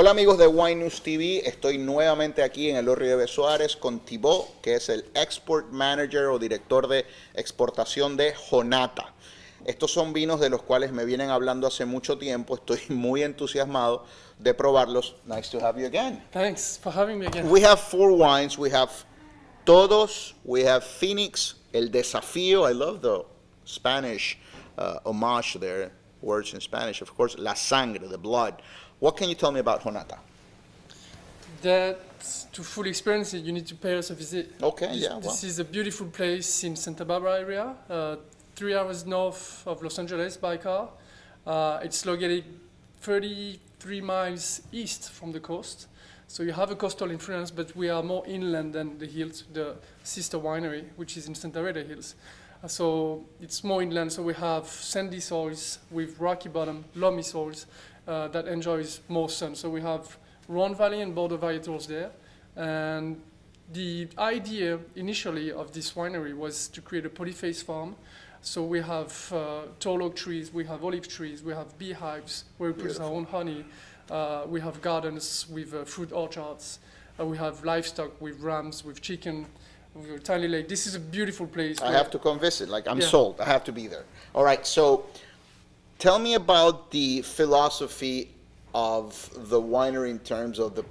Hola amigos de Wine News TV, estoy nuevamente aquí en el Lorri de Suárez con Thibaut, que es el Export Manager o director de exportación de Jonata. Estos son vinos de los cuales me vienen hablando hace mucho tiempo, estoy muy entusiasmado de probarlos. Nice to have you again. Thanks for having me again. We have 4 wines, we have Todos, we have Phoenix, El Desafío, I love the Spanish homage there, words in Spanish, of course, La Sangre, the blood. What can you tell me about Jonata? That to fully experience it, you need to pay us a visit. Okay, This, yeah, well. this is a beautiful place in Santa Barbara area, 3 hours north of Los Angeles by car. It's located 33 miles east from the coast. So you have a coastal influence, but we are more inland than the hills, the sister winery, which is in Santa Rita Hills. So it's more inland, so we have sandy soils with rocky bottom, loamy soils that enjoys more sun. So we have Rhone Valley and Bordeaux varietals there. And the idea initially of this winery was to create a polyphase farm. So we have tall oak trees, we have olive trees, we have beehives where we produce our own honey. We have gardens with fruit orchards. We have livestock with rams, with chicken, with a tiny lake. This is a beautiful place. I have to come visit, like I'm Yeah. sold, I have to be there. All right, so tell me about the philosophy of the winery in terms of the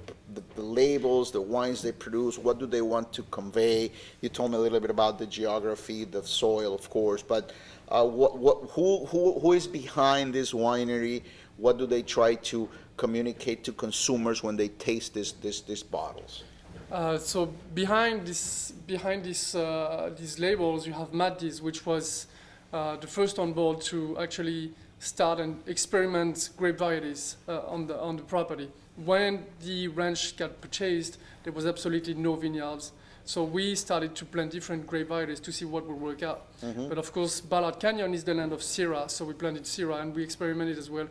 labels, the wines they produce, what do they want to convey? You told me a little bit about the geography, the soil, of course, but who is behind this winery? What do they try to communicate to consumers when they taste these bottles? So behind these labels, you have Maddie's, which was the first on board to actually start and experiment grape varieties on the property. When the ranch got purchased, there was absolutely no vineyards. So we started to plant different grape varieties to see what would work out. But of course, Ballard Canyon is the land of Syrah, so we planted Syrah and we experimented as well.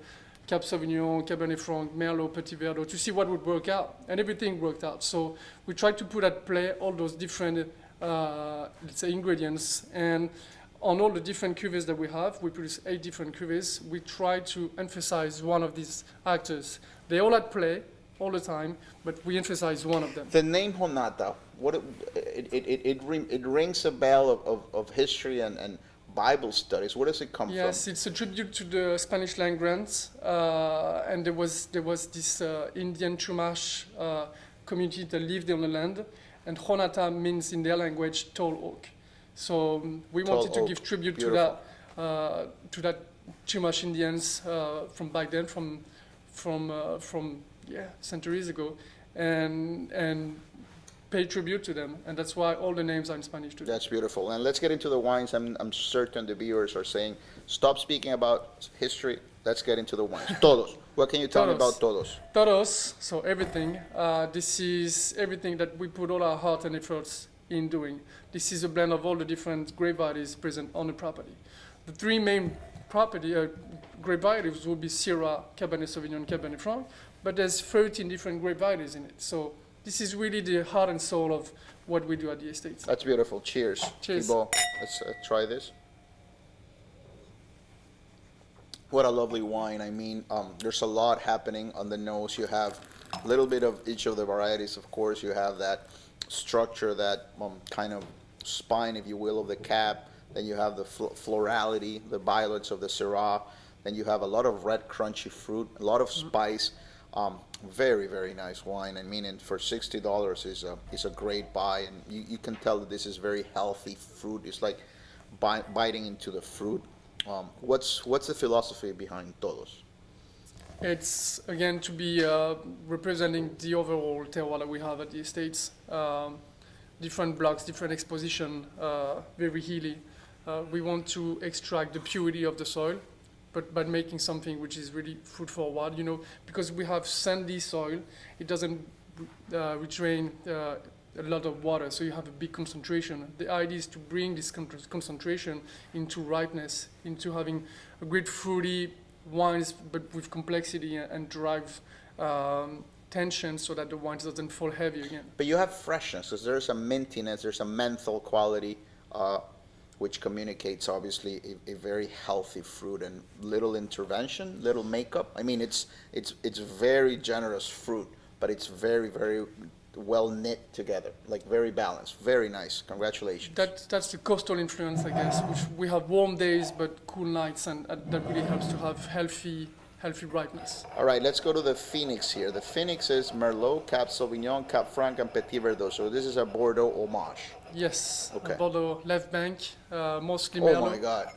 Cab Sauvignon, Cabernet Franc, Merlot, Petit Verdot, to see what would work out, and everything worked out. So we tried to put at play all those different, let's say, ingredients, and on all the different cuvées that we have, we produce 8 different cuvées. We try to emphasize one of these actors. They all at play all the time, but we emphasize one of them. The name Jonata, it rings a bell of history and Bible studies. Where does it come Yes, from? it's a tribute to the Spanish land grants, and there was this Indian Chumash community that lived on the land, and Jonata means in their language tall oak. So we Tall wanted to oak. give tribute Beautiful. to that Chumash Indians from back then, from centuries ago, and pay tribute to them, and that's why all the names are in Spanish today. That's beautiful. And let's get into the wines. I'm certain the viewers are saying, stop speaking about history. Let's get into the wines. Todos. What can you tell me about Todos? Todos, so everything. This is everything that we put all our heart and efforts in doing. This is a blend of all the different grape varieties present on the property. The 3 main grape varieties would be Syrah, Cabernet Sauvignon, Cabernet Franc, but there's 13 different grape varieties in it. So this is really the heart and soul of what we do at the estates. That's beautiful. Cheers. Cheers. Thibaut, let's try this. What a lovely wine. I mean, there's a lot happening on the nose. You have a little bit of each of the varieties, of course. You have that structure, that kind of spine, if you will, of the cap. Then you have the florality, the violets of the Syrah. Then you have a lot of red, crunchy fruit, a lot of spice. Very, very nice wine. I mean, and for $60 is a great buy, and you can tell that this is very healthy fruit. It's like biting into the fruit. What's the philosophy behind Todos? It's again to be representing the overall terroir that we have at the estates. Different blocks, different exposition, very hilly. We want to extract the purity of the soil, but by making something which is really food forward, because we have sandy soil, it doesn't retain a lot of water, so you have a big concentration. The idea is to bring this concentration into ripeness, into having a great fruity wines, but with complexity and drive tension so that the wine doesn't fall heavy again. But you have freshness, because there's a mintiness, there's a menthol quality. which communicates obviously a very healthy fruit and little intervention, little makeup. I mean, it's very generous fruit, but it's very well knit together, like very balanced, very nice. Congratulations. That's the coastal influence, I guess. Which we have warm days but cool nights, and that really helps to have healthy ripeness. All right, let's go to the Phoenix here. The Phoenix is Merlot, Cab Sauvignon, Cab Franc, and Petit Verdot. So this is a Bordeaux homage. Yes, Okay. Bordeaux left bank, mostly Oh Merlot. my God.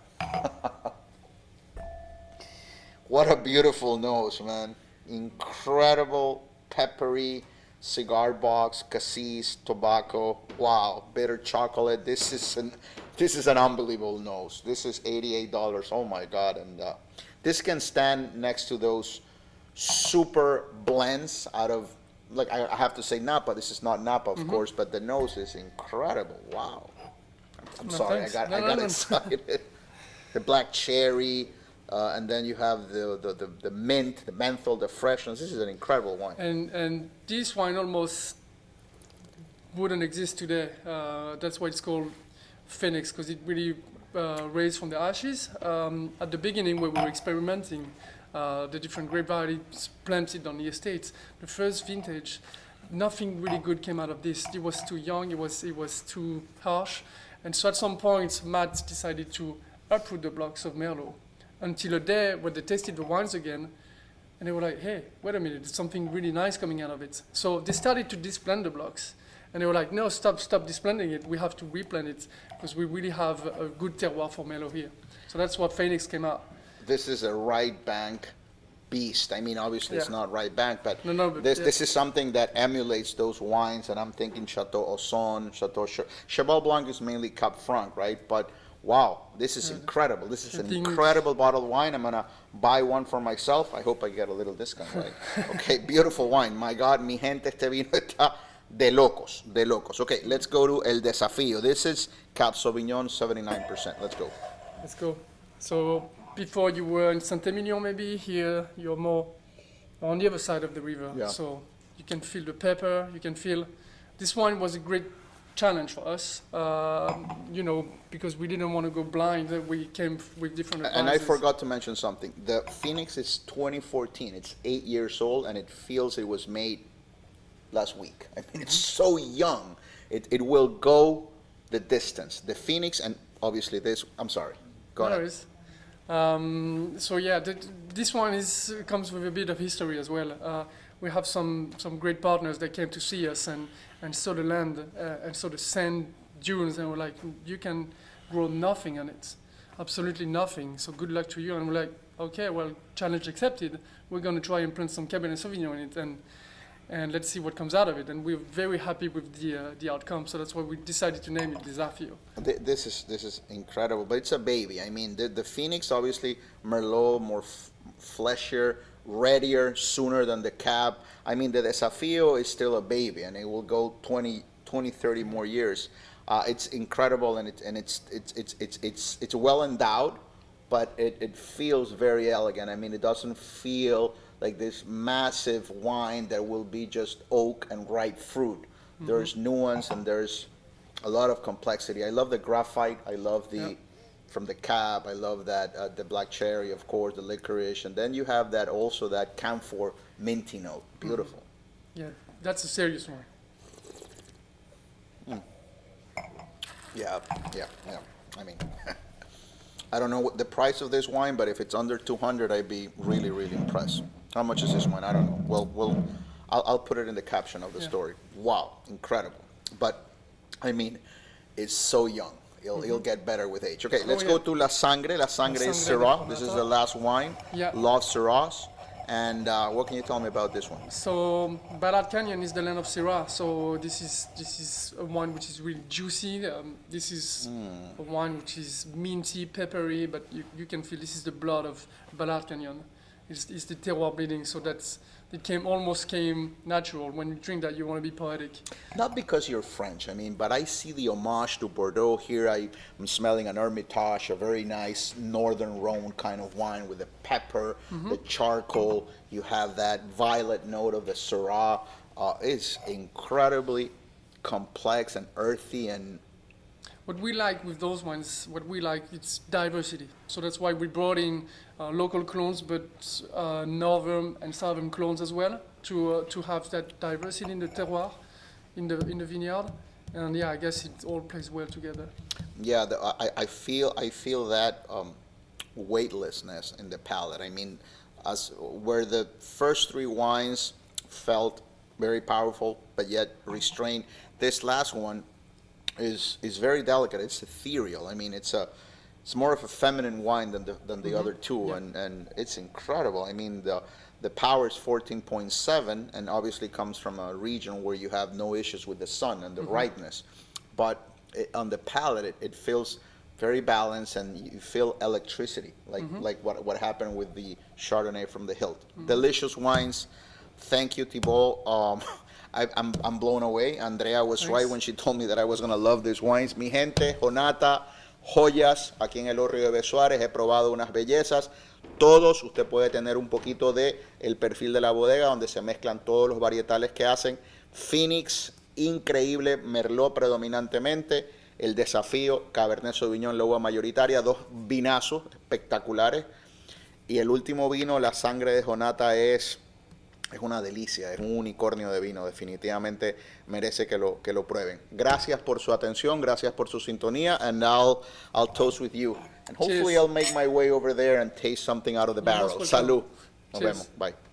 What a beautiful nose, man. Incredible, peppery, cigar box, cassis, tobacco. Wow, bitter chocolate. This is an unbelievable nose. This is $88. Oh my God. And this can stand next to those super blends out of, like, I have to say Napa. This is not Napa, of course, but the nose is incredible. Wow. I'm No, sorry, thanks. I got No. excited. The black cherry, and then you have the mint, the menthol, the freshness. This is an incredible wine. And this wine almost wouldn't exist today. That's why it's called Phoenix, because it really raised from the ashes. At the beginning, when we were experimenting the different grape varieties planted on the estates, the first vintage, nothing really good came out of this. It was too young. It was too harsh. And so at some point, Matt decided to uproot the blocks of Merlot until a day when they tasted the wines again, and they were like, hey, wait a minute, there's something really nice coming out of it. So they started to disblend the blocks, and they were like, no, stop disblending it. We have to reblend it because we really have a good terroir for Merlot here. So that's what Phoenix came out. This is a right bank beast. I mean, obviously it's Yeah. not right bank, but, No, but this is something that emulates those wines, and I'm thinking Chateau Ozon, Cheval Blanc is mainly Cab Franc, right? But wow, this is incredible. This is I an think- incredible bottle of wine. I'm gonna buy one for myself. I hope I get a little discount, right? Okay, beautiful wine. My God, mi gente, este vino está de locos, de locos. Okay, let's go to El Desafío. This is Cab Sauvignon, 79%. Let's go. Let's go. So before you were in Saint-Emilion, maybe here you're more on the other side of the river. Yeah. So you can feel the pepper. You can feel. This wine was a great challenge for us. Because we didn't want to go blind. We came with different advices. And I forgot to mention something. The Phoenix is 2014. It's 8 years old, and it feels it was made last week. I mean, it's so young. It will go the distance. The Phoenix, and obviously this. I'm sorry. Go No ahead. worries. So yeah, this one comes with a bit of history as well. We have some great partners that came to see us and saw the land and saw the sand dunes, and were like, you can grow nothing on it, absolutely nothing. So good luck to you. And we're like, okay, well, challenge accepted. We're going to try and plant some Cabernet Sauvignon in it, and let's see what comes out of it. And we're very happy with the outcome. So that's why we decided to name it Desafio. This is incredible, but it's a baby. I mean, the Phoenix, obviously, Merlot, more fleshier, readier, sooner than the Cab. I mean, the Desafio is still a baby, and it will go 20, 30 more years. It's incredible, and it's well endowed, but it feels very elegant. I mean, it doesn't feel like this massive wine that will be just oak and ripe fruit. Mm-hmm. There's nuance and there's a lot of complexity. I love the graphite. I love the from the Cab. I love that the black cherry, of course, the licorice, and then you have that also that camphor minty note. Beautiful. Yeah, that's a serious one. Yeah. I mean, I don't know what the price of this wine, but if it's under 200, I'd be really, really impressed. How much is this wine? I don't know. I'll put it in the caption of the story. Wow, incredible. But I mean, it's so young. It'll get better with age. Okay, let's go to La Sangre. La Sangre is Sangre de Syrah. This is the last wine. Yeah. Love Syrahs. And what can you tell me about this one? So Ballard Canyon is the land of Syrah. So this is a wine which is really juicy. This is a wine which is minty, peppery, but you can feel this is the blood of Ballard Canyon. It's the terroir bleeding. So almost came natural. When you drink that, you want to be poetic. Not because you're French, I mean, but I see the homage to Bordeaux here. I'm smelling an Hermitage, a very nice northern Rhone kind of wine with the pepper, the charcoal. You have that violet note of the Syrah. It's incredibly complex and earthy and what we like with those wines, it's diversity. So that's why we brought in local clones, but northern and southern clones as well, to have that diversity in the terroir, in the vineyard. And yeah, I guess it all plays well together. Yeah, I feel that weightlessness in the palate. I mean, as where the first three wines felt very powerful but yet restrained, this last one is very delicate. It's ethereal. I mean, it's more of a feminine wine than the other two, Yeah. and it's incredible. I mean, the power is 14.7, and obviously comes from a region where you have no issues with the sun and the ripeness, but on the palate, it feels very balanced, and you feel electricity, like what happened with the Chardonnay from the Hilt. Delicious wines. Thank you, Thibault. I'm blown away. Andrea was right Thanks. when she told me that I was going to love these wines. Mi gente, Jonata, joyas, aquí en el Orrio de Suárez he probado unas bellezas. Todos, usted puede tener un poquito de el perfil de la bodega, donde se mezclan todos los varietales que hacen. Phoenix, increíble, Merlot predominantemente. El Desafío, Cabernet Sauvignon, la uva mayoritaria, dos vinazos espectaculares. Y el último vino, La Sangre de Jonata, es una delicia, es un unicornio de vino, definitivamente merece que lo prueben. Gracias por su atención, gracias por su sintonía, and I'll toast with you. And hopefully Cheers. I'll make my way over there and taste something out of the barrel. welcome. Salud. Nos Cheers. vemos. Bye.